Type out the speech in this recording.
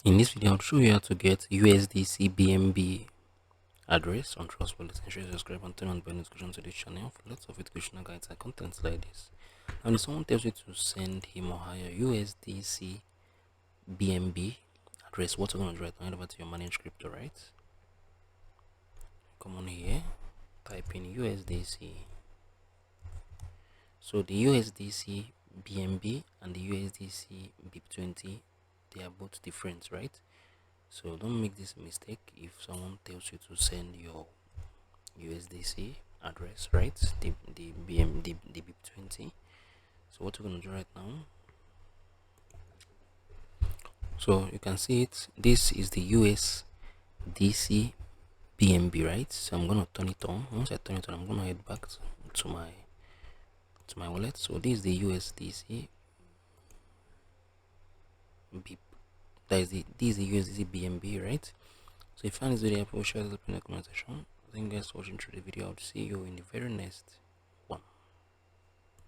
In this video, I'll show you how to get USDC BNB address on Trust Wallet. Ensure you subscribe and turn on the bell notification to this channel for lots of educational guides and contents like this. And if someone tells you to send him or her your USDC BNB address, what you're going to do right now, head over to your managed crypto, right? Come on here, type in USDC. So the USDC BNB and the USDC BIP20, they are both different, right? So don't make this mistake if someone tells you to send your USDC address, right? The BIP20. So what we're gonna do right now, so you can see it, this is the USDC BNB, right? So I'm gonna turn it on. Once I turn it on, I'm gonna head back to my wallet. So this is the USDC BIP, this is the USDC BNB, right? So if you find this video helpful, share this in the comment section. Thank you guys for watching through the video. I'll see you in the very next